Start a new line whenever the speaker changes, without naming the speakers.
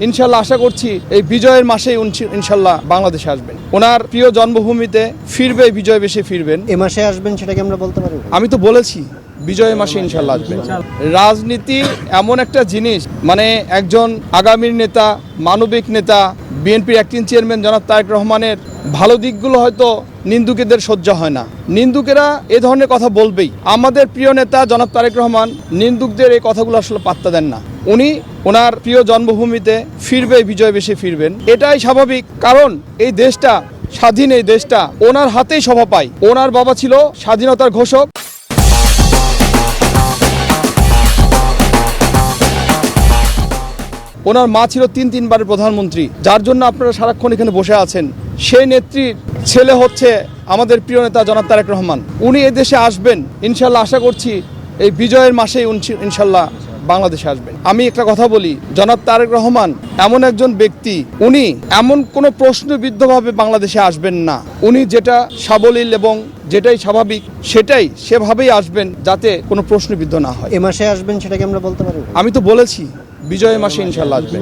ইনশাল্লাহ আশা করছি এই বিজয়ের মাসেই ইনশাল্লাহ বাংলাদেশে আসবেন। ওনার প্রিয় জন্মভূমিতে ফিরবে, বিজয় বেশে ফিরবেন।
এ মাসে আসবেন সেটা কি আমরা বলতে পারি?
আমি তো বলেছি বিজয় মাসে ইনশাল্লাহ আসবেন। রাজনীতি এমন একটা জিনিস, মানে একজন আগামীর নেতা, মানবিক নেতা, বিএনপির অ্যাক্টিং চেয়ারম্যান জনাব তারেক রহমানের ভালো দিকগুলো হয়তো নিন্দুকেদের সহ্য হয় না। নিন্দুকেরা এ ধরনের কথা বলবেই। আমাদের প্রিয় নেতা জনাব তারেক রহমান নিন্দুকদের এই কথাগুলো আসলে পাত্তা দেন না। উনি ওনার প্রিয় জন্মভূমিতে ফিরবে, বিজয় বেশে ফিরবেন। এটাই স্বাভাবিক, কারণ এই দেশটা স্বাধীন, এই দেশটা ওনার হাতেই শোভা পায়। ওনার বাবা ছিল স্বাধীনতার ঘোষক। ওনার মা ছিল তিনবারের প্রধানমন্ত্রী, যার জন্য আপনারা সারাক্ষণ এখানে বসে আছেন। সেই নেত্রীর ছেলে হচ্ছে আমাদের প্রিয় নেতা জনাব তারেক রহমান। উনি এদেশে আসবেন ইনশাল্লাহ, আশা করছি এই বিজয়ের মাসেই ইনশাল্লাহ বাংলাদেশে আসবেন। আমি একটা কথা বলি, জনাব তারেক রহমান এমন একজন ব্যক্তি, উনি এমন কোনো প্রশ্নবিদ্ধভাবে বাংলাদেশে আসবেন না। উনি যেটা সাবলীল এবং যেটাই স্বাভাবিক সেটাই সেভাবেই আসবেন, যাতে কোনো প্রশ্নবিদ্ধ না হয়।
এ মাসে আসবেন সেটা কি আমরা বলতে পারি?
আমি তো বলেছি বিজয়ের মাসে ইনশাল্লাহ আসবেন।